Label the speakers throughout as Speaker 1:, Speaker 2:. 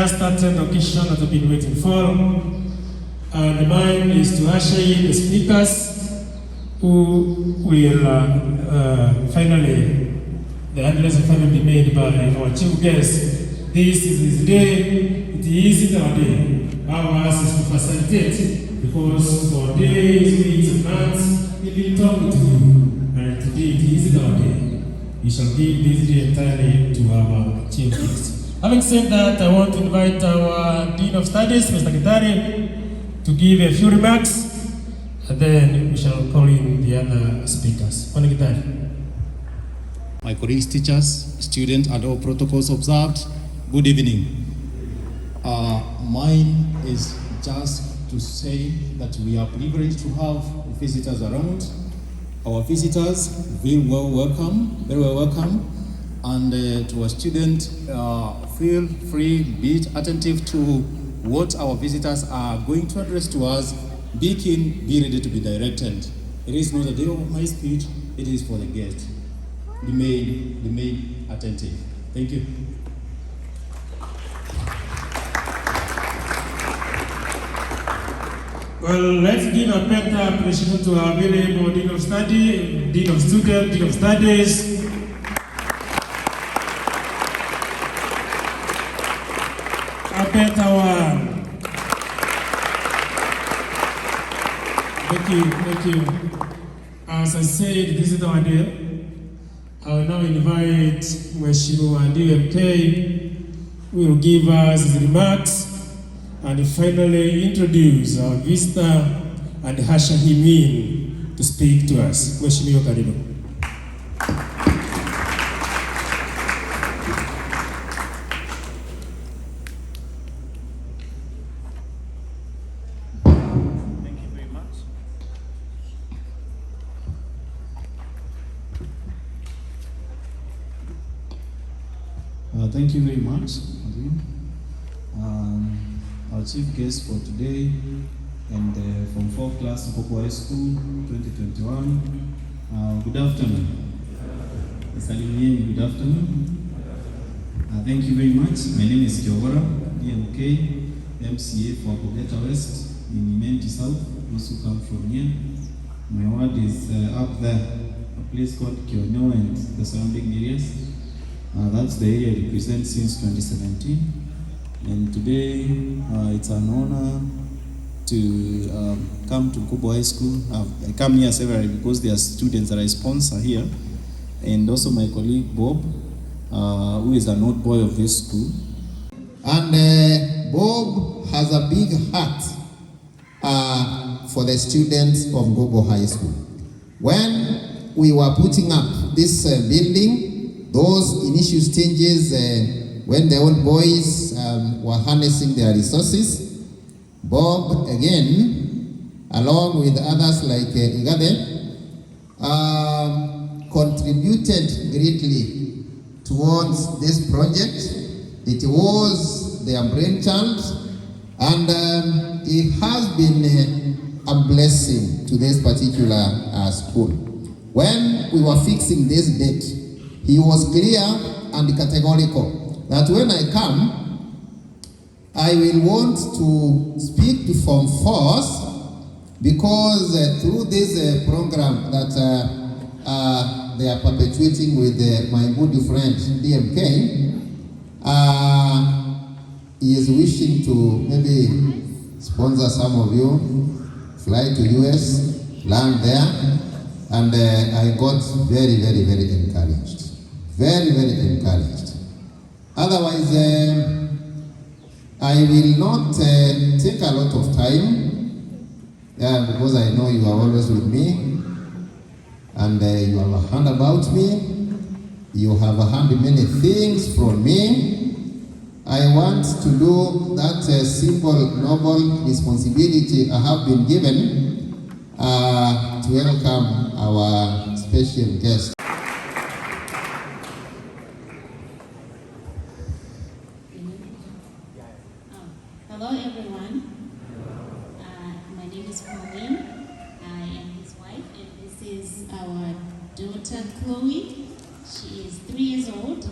Speaker 1: just started the occasion that I've been waiting for. And mine is to usher in the speakers who will finally, the address will finally be made by our chief guest. This is his day, it is our day. Ours is to facilitate, because for days, weeks, and months, we've been talking to you. And today it is our day. We shall give this day entirely to our chief guest. Having said that, I want to invite our Dean of Studies, Mr. Gitari, to give a few remarks, and then we shall call in the other speakers. Mr. Gitari.
Speaker 2: My colleagues, teachers, students, and all protocols observed, good evening. Mine is just to say that we are privileged to have visitors around. Our visitors, very well welcome, and to our students, feel free, be attentive to what our visitors are going to address to us. Be keen, be ready to be directed. It is not a day of my speech, it is for the guest. Remain attentive. Thank you.
Speaker 1: Well, let's give a better appreciation to our very able Dean of Study, Dean of Students, Dean of Studies. A better one. Thank you. As I said, this is our day. I will now invite Mheshimiwa DMK, who will give us his remarks and finally introduce our visitor and usher him in to speak to us. Mheshimiwa, karibu.
Speaker 2: Thank you very much. Thank you very much. Our chief guest for today and from 4th class Mpopo High School 2021. Good afternoon. Good afternoon. Thank you very much. My name is Jowara, DMK, MCA for Bogota West in Imenti South, those who come from here. My ward is up there, a place called Kionyo and the surrounding areas. That's the area I represent since 2017. And today, it's an honor to come to Mpopo High School. I come here severally because there are students that I sponsor here, and also my colleague Bob, who is an old boy of this school.
Speaker 3: And Bob has a big heart for the students of Mpopo High School. When we were putting up this building, those initial stages, when the old boys were harnessing their resources, Bob, again, along with others like Igade, contributed greatly towards this project. It was their brainchild, and it has been a blessing to this particular school. When we were fixing this date, he was clear and categorical that when I come, I will want to speak to Form 4s, because through this program that they are perpetuating with my good friend DMK, he is wishing to maybe sponsor some of you, fly to US, land there, and I got very encouraged. Very encouraged. Otherwise, I will not take a lot of time, because I know you are always with me, and you have a hand about me. You have heard many things from me. I want to do that simple, noble responsibility I have been given to welcome our special guest.
Speaker 4: Hello everyone, my name is Pauline, I am his wife, and this is our daughter Chloe. She is 3 years old.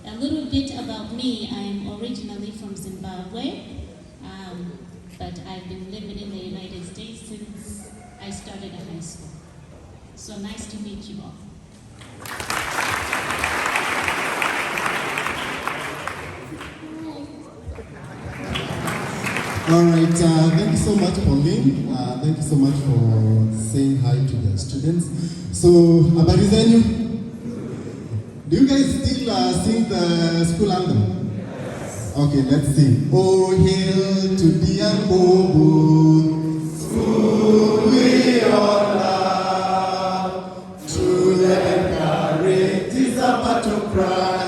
Speaker 4: A little bit about me, I'm originally from Zimbabwe, but I've been living in the United States since I started high school. So nice to meet you all.
Speaker 5: All right, thank you so much, Pauline. Thank you so much for saying hi to the students. So, habari zenyu? Do you guys still sing the school anthem? Yes. Okay, let's sing. Oh, hail to dear Bobo, school we all love. True and courage is about to cry.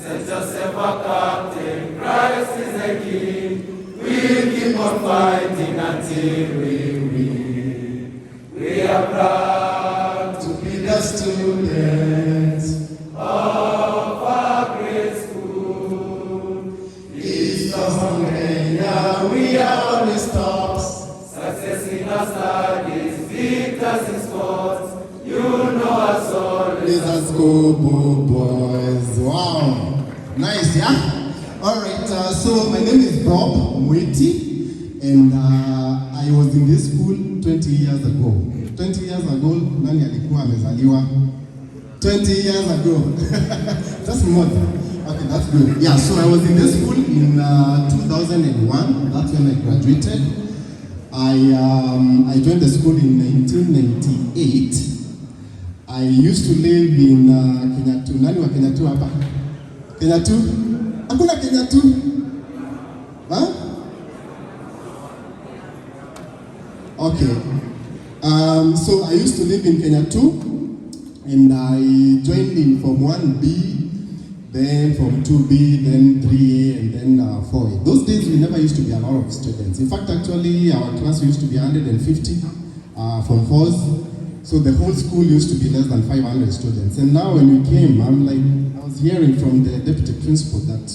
Speaker 5: Set yourself a captain, Christ is the King. We'll keep on fighting until we win. We are proud to be the students of our great school. East of Kenya, we are always tops. Success in our studies, victors in sports. You know us all. Let's go, boys. Wow. Nice, yeah? Alright, so my name is Bob Mwiti, and I was in this school 20 years ago. 20 years ago, nani alikuwa amezaliwa? 20 years ago. That's more. Okay, that's good. Yeah, so I was in this school in 2001. That's when I graduated. I joined the school in 1998. I used to live in Kenyatu. Nani wa Kenyatu hapa? Kenyatu? Hakuna Kenyatu? Huh? Okay. So I used to live in Kenyatu, and I joined in from 1B, then from 2B, then 3A, and then 4A. Those days we never used to be a lot of students. In fact, actually, our class used to be 150 from 4s. So the whole school used to be less than 500 students. And now when we came, I was hearing from the deputy principal that,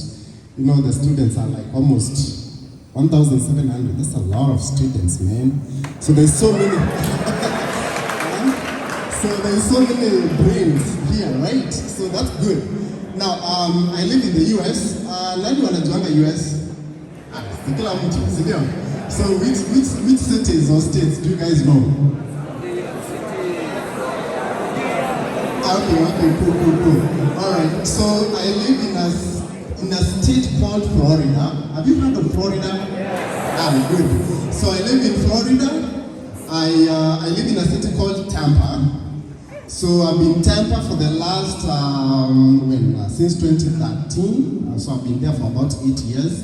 Speaker 5: you know, the students are like almost 1,700. That's a lot of students, man. So there's so many. So there's so many brains here, right? So that's good. Now, I live in the US. Nani wanajuanga US? Kila mtu, sindio? So which cities or states do you guys know? Okay, cool. All right, so I live in a state called Florida. Have you heard of Florida? Yes. Good. So I live in Florida. I live in a city called Tampa. So I've been in Tampa for the last, since 2013. So I've been there for about 8 years.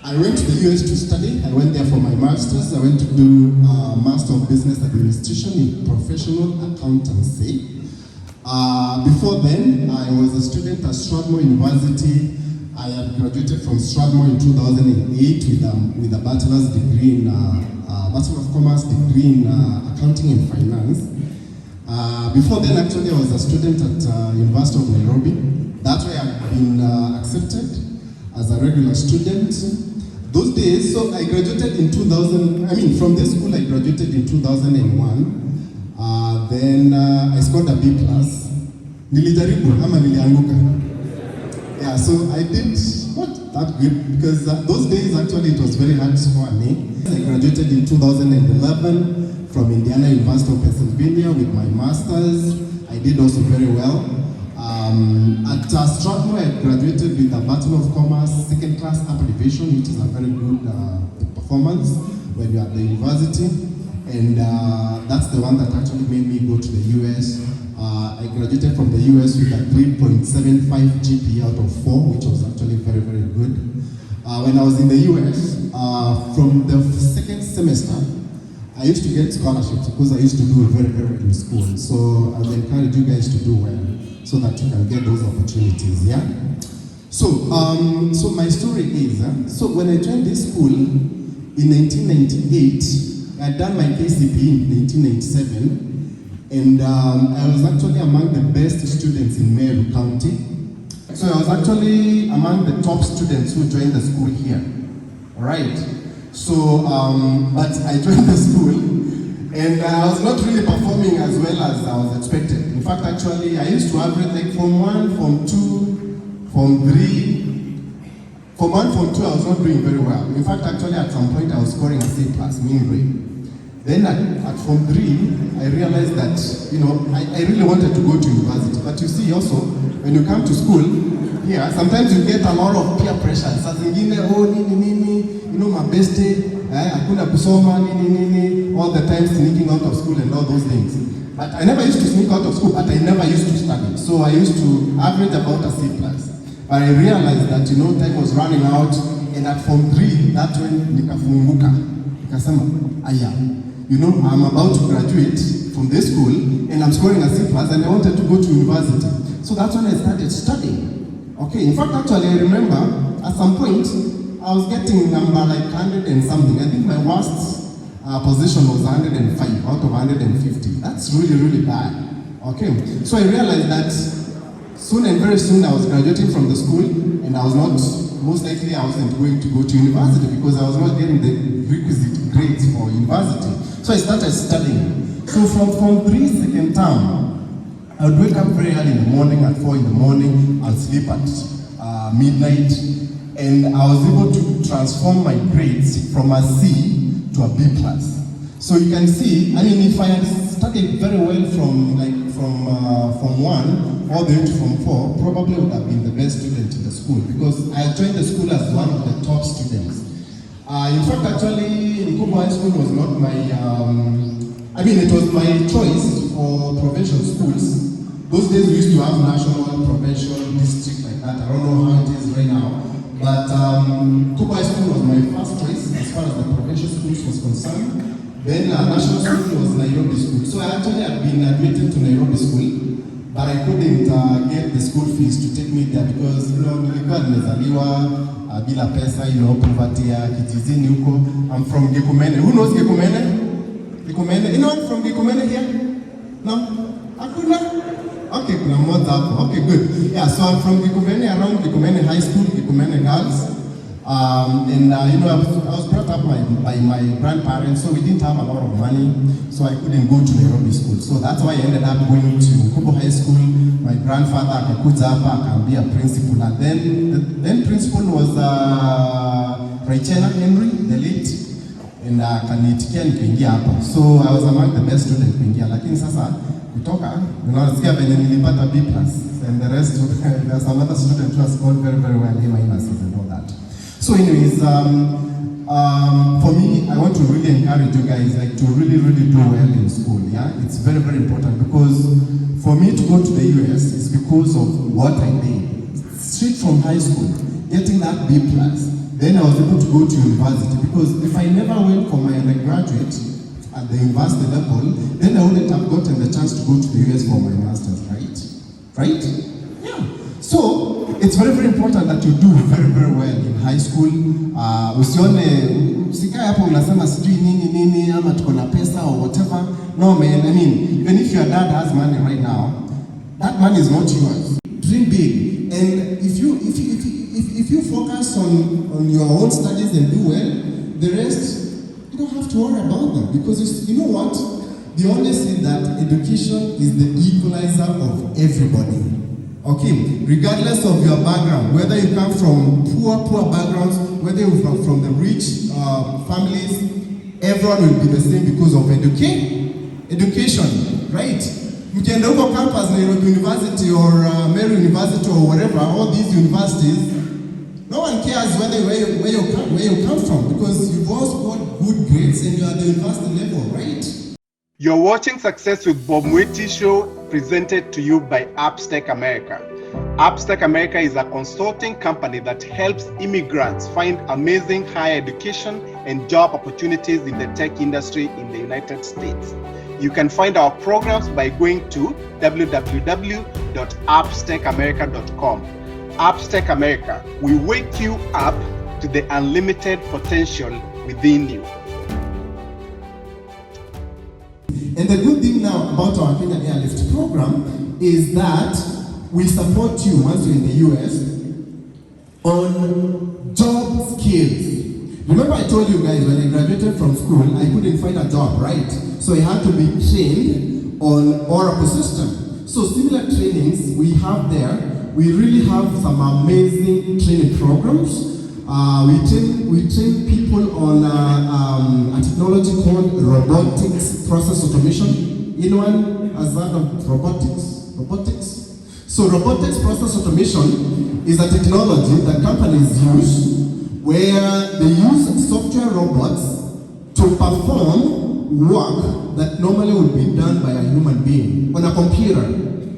Speaker 5: I went to the US to study. I went there for my master's. I went to do Master of Business Administration in Professional Accountancy. Before then, I was a student at Strathmore University. I had graduated from Strathmore in 2008 with a bachelor's degree in Bachelor of Commerce degree in Accounting and Finance. Before then, actually, I was a student at University of Nairobi. That's where I've been accepted as a regular student. Those days, so I graduated in from this school I graduated in 2001. Then I scored a B+. Nilijaribu ama nilianguka. Yeah, so I did not that good because those days actually it was very hard to score an A. I graduated in 2011 from Indiana University of Pennsylvania with my master's. I did also very well. At Strathmore, I graduated with a Bachelor of Commerce, second class upper division, which is a very good performance when you're at the university. And that's the one that actually made me go to the US. I graduated from the US with a 3.75 GPA out of 4, which was actually very, very good. When I was in the US, from the second semester, I used to get scholarships because I used to do very, very well in school. So I would encourage you guys to do well so that you can get those opportunities, yeah? So my story is, so when I joined this school in 1998, I had done my KCPE in 1997, and I was actually among the best students in Meru County. So I was actually among the top students who joined the school here, all right? So, but I joined the school, and I was not really performing as well as I was expected. In fact, actually, I used to average like Form 1, Form 2, Form 3, Form 1, Form 2, I was not doing very well. In fact, actually, at some point, I was scoring a C+, mean grade. Then at Form 3, I realized that, I really wanted to go to university. But you see also, when you come to school, here, sometimes you get a lot of peer pressure. Saa zingine, my bestie, hakuna kusoma, all the time sneaking out of school and all those things. But I never used to sneak out of school, but I never used to study. So I used to average about a C+. But I realized that, time was running out, and at Form 3, that's when nikafunguka. Nikasema, I'm about to graduate from this school, and I'm scoring a C+, and I wanted to go to university. So that's when I started studying. Okay, in fact, actually, I remember at some point, I was getting number like 100 and something. I think my worst position was 105 out of 150. That's really, really bad. Okay, so I realized that very soon, I was graduating from the school, and I was not, most likely I wasn't going to go to university because I was not getting the requisite grades for university. So I started studying. So from Form 3 second term, I would wake up very early in the morning, at 4 in the morning, I'd sleep at midnight, and I was able to transform my grades from a C to a B+. So you can see, if I had studied very well from Form 1 all the way to Form 4, probably would have been the best student in the school because I joined the school as one of the top students. In fact, actually, Nkobo High School was not my, it was my choice for provincial schools. Those days we used to have national, provincial, district like that. I don't know how it is right now. But Nkobo High School was my first choice as far as the provincial schools was concerned. Then national school was Nairobi School. So I actually had been admitted to Nairobi School, but I couldn't get the school fees to take me there because, nilikuwa nimezaliwa bila pesa, poverty ya kijijini huko. I'm from Gekumene. Who knows Gekumene? Gekumene? Anyone from Gekumene here? No? Hakuna? Okay, kuna mmoja hapo. Okay, good. Yeah, so I'm from Gekumene, around Gekumene High School, Gekumene Girls. I was brought up by my grandparents, so we didn't have a lot of money, so I couldn't go to Nairobi School. So that's why I ended up going to Nkobo High School. My grandfather akakuja hapa akambia principal, and then principal was Raichena Henry, the late, and kanitikia nikaingia hapo. So I was among the best students kuingia, lakini sasa kutoka unasikia venye nilipata B+, and the rest there's some other students who have scored very, very well in my classes and all that. So anyways, for me, I want to really encourage you guys to really, really do well in school, yeah? It's very, very important because for me to go to the US is because of what I did. Straight from high school, getting that B+, then I was able to go to university because if I never went for my undergraduate at the university level, then I wouldn't have gotten the chance to go to the US for my master's, right? Right? Yeah. So, it's very, very important that you do very, very well in high school. Usikae hapo unasema sijui nini ama tuko na pesa or whatever. No man, even if your dad has money right now, that money is not yours. Dream big, and if you focus on your own studies and do well, the rest you don't have to worry about them because you know what? They always say that education is the equalizer of everybody. Okay, regardless of your background, whether you come from poor backgrounds, whether you're from the rich families, everyone will be the same because of education, right? You can go campus, Nairobi University or Mary University or whatever, all these universities, no one cares where you come from because you've all scored good grades and you're at the university level, right?
Speaker 6: You're watching Success with Bob Mwiti Show, presented to you by Appstech America. Appstech America is a consulting company that helps immigrants find amazing higher education and job opportunities in the tech industry in the United States. You can find our programs by going to www.appstechamerica.com. Appstech America, we wake you up to the unlimited potential within you.
Speaker 5: And the good thing now about our Kenya Airlift program is that we support you once you're in the US on job skills. Remember I told you guys when I graduated from school, I couldn't find a job, right? So I had to be trained on Oracle system. So similar trainings we have there. We really have some amazing training programs. We train people on a technology called robotics process automation. Anyone has heard of robotics? So robotics process automation is a technology that companies use where they use software robots to perform work that normally would be done by a human being on a computer.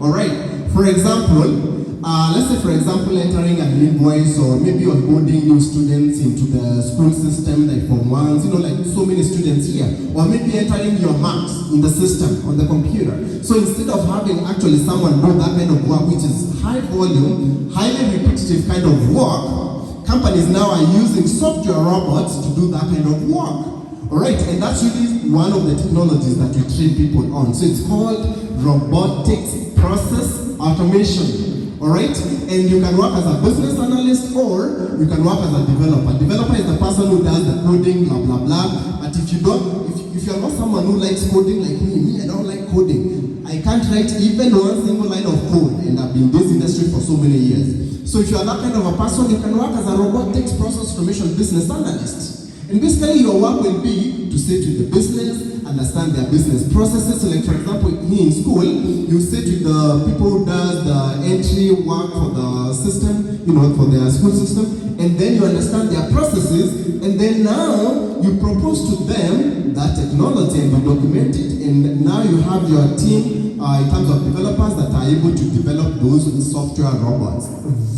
Speaker 5: All right. For example, let's say for example entering an invoice or maybe onboarding new students into the school system, like Form 1s, like so many students here, or maybe entering your marks in the system on the computer. So instead of having actually someone do that kind of work, which is high volume, highly repetitive kind of work, companies now are using software robots to do that kind of work. Alright, and that's really one of the technologies that we train people on. So it's called robotics process automation. Alright, and you can work as a business analyst or you can work as a developer. Developer is the person who does the coding, blah blah blah. But if you're not someone who likes coding like me, I don't like coding. I can't write even one single line of code, and I've been in this industry for so many years. So if you are that kind of a person, you can work as a robotics process automation business analyst. And basically your work will be to sit with the business, understand their business processes. So like for example, here in school, you sit with the people who does the entry work for the system, for their school system, and then you understand their processes, and then now you propose to them that technology and you document it, and now you have your team in terms of developers that are able to develop those software robots.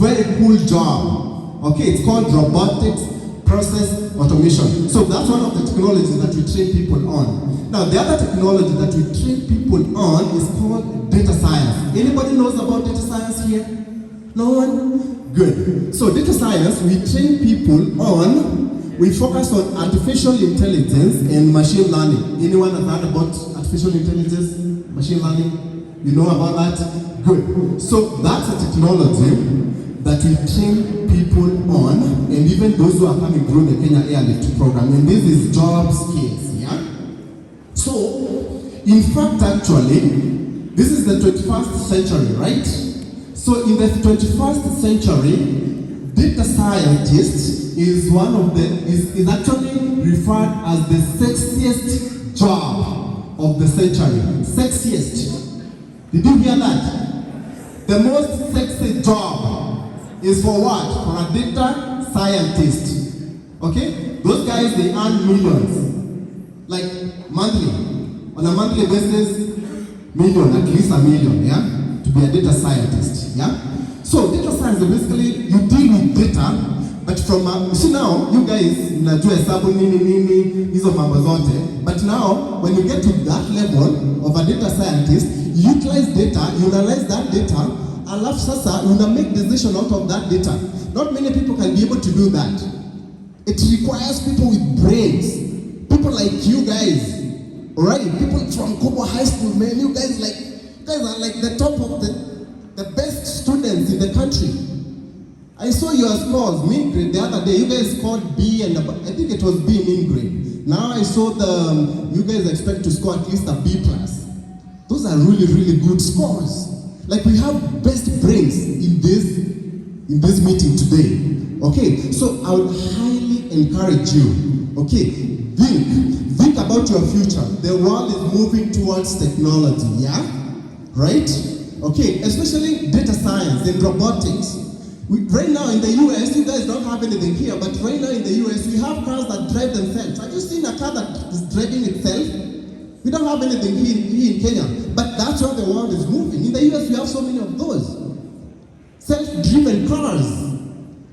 Speaker 5: Very cool job. Okay, it's called robotics process automation. So that's one of the technologies that we train people on. Now the other technology that we train people on is called data science. Anybody knows about data science here? No one? Good. So data science, we train people on, we focus on artificial intelligence and machine learning. Anyone have heard about artificial intelligence, machine learning? You know about that? Good. So that's a technology that we train people on, and even those who are coming through the Kenya Airlift program, and this is job skills, yeah? So, in fact, actually, this is the 21st century, right? So, in the 21st century, data scientist is is actually referred as the sexiest job of the century. Sexiest. Did you hear that? The most sexy job is for what? For a data scientist. Okay? Those guys, they earn millions. Like monthly. On a monthly basis, million, at least $1 million, yeah? To be a data scientist, yeah? So data science is basically, you deal with data, but from, see now, you guys, mnajua hesabu nini, hizo mambo zote, but now, when you get to that level of a data scientist, you utilize data, you analyze that data, alafu sasa una make decision out of that data. Not many people can be able to do that. It requires people with brains. People like you guys. Alright? People from Kobo High School, man. You guys are like the top of the best students in the country. I saw your scores, mean grade, the other day. You guys scored B, and I think it was B mean grade. Now I saw you guys expect to score at least a B+. Those are really, really good scores. Like we have best brains in this meeting today. Okay, so I would highly encourage you. Okay, think about your future. The world is moving towards technology, yeah? Right? Okay, especially data science and robotics. Right now in the US, you guys don't have anything here, but right now in the US, we have cars that drive themselves. Have you seen a car that is driving itself? We don't have anything here in Kenya, but that's where the world is moving. In the US, we have so many of those self-driven cars.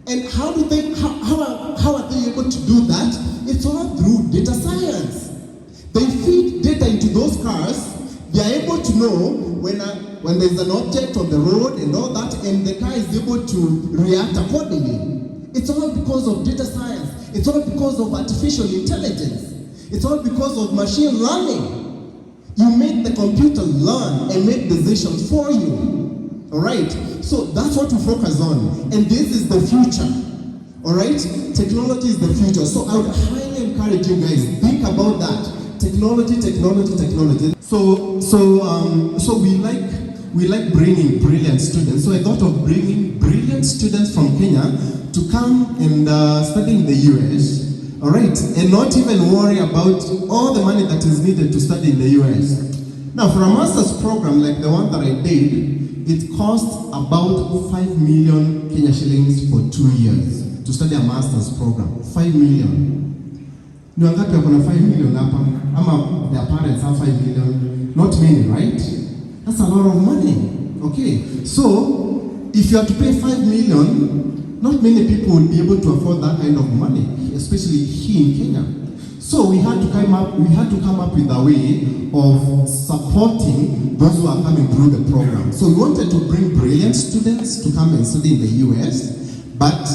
Speaker 5: And how are they able to do that? It's all through data science. They feed data into those cars. They are able to know when there's an object on the road and all that, and the car is able to react accordingly. It's all because of data science. It's all because of artificial intelligence. It's all because of machine learning. You make the computer learn and make decisions for you. Alright? So that's what we focus on. And this is the future. Alright? Technology is the future. So I would highly encourage you guys, think about that. Technology. So we we like bringing brilliant students. So I thought of bringing brilliant students from Kenya to come and study in the US. All right, and not even worry about all the money that is needed to study in the US. Now, for a master's program like the one that I did, it costs about 5 million Kenya shillings for 2 years to study a master's program. 5 million. Ni wangapi wako na 5 million hapa? Ama their parents have 5 million? Not many, right? That's a lot of money. Okay, so if you have to pay 5 million, not many people will be able to afford that kind of money, especially here in Kenya. So we had to come up with a way of supporting those who are coming through the program. So we wanted to bring brilliant students to come and study in the US, but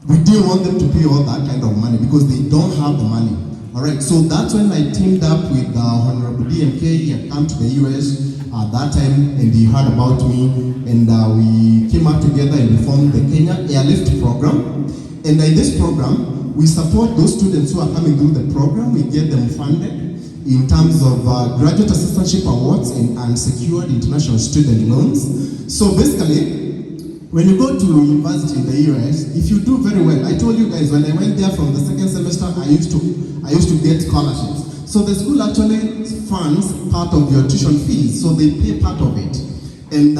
Speaker 5: we didn't want them to pay all that kind of money because they don't have the money. All right, so that's when I teamed up with Honorable DMK. He had come to the US at that time, and he heard about me, and we came out together and we formed the Kenya Airlift program. And in this program, we support those students who are coming through the program. We get them funded in terms of graduate assistantship awards and unsecured international student loans. So basically, when you go to university in the US, if you do very well, I told you guys when I went there from the second semester, I used to get scholarships. So the school actually funds part of your tuition fees, so they pay part of it. And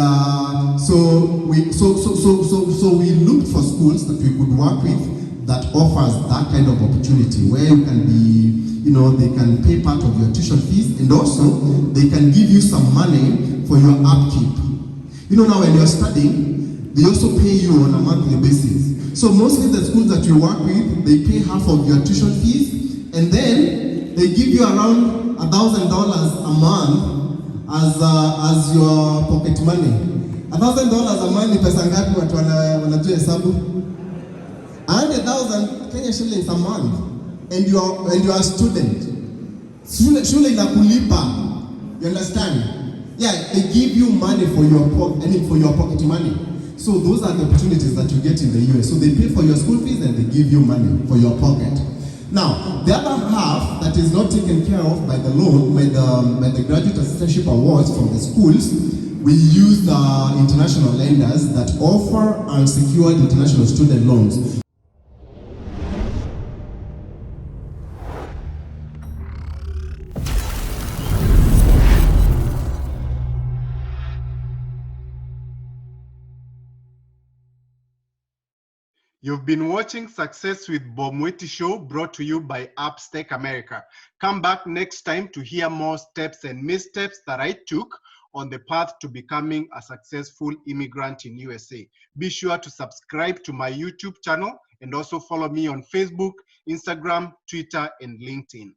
Speaker 5: so we looked for schools that we could work with that offers that kind of opportunity where you can be, they can pay part of your tuition fees, and also they can give you some money for your upkeep. Now when you're studying, they also pay you on a monthly basis. So mostly the schools that you work with, they pay half of your tuition fees, and then they give you around $1,000 a month as your pocket money. $1,000 a month ni pesa ngapi watu wanajua hesabu? 100,000 Kenya shillings a month, and you are a student. Shule inakulipa. You understand? Yeah, they give you money for your pocket money. So those are the opportunities that you get in the US. So they pay for your school fees and they give you money for your pocket. Now, the other half that is not taken care of by the loan, by the graduate assistantship awards from the schools, we use the international lenders that offer unsecured international student loans.
Speaker 6: You've been watching Success with Bob Mwiti Show, brought to you by Upstack America. Come back next time to hear more steps and missteps that I took on the path to becoming a successful immigrant in USA. Be sure to subscribe to my YouTube channel and also follow me on Facebook, Instagram, Twitter, and LinkedIn.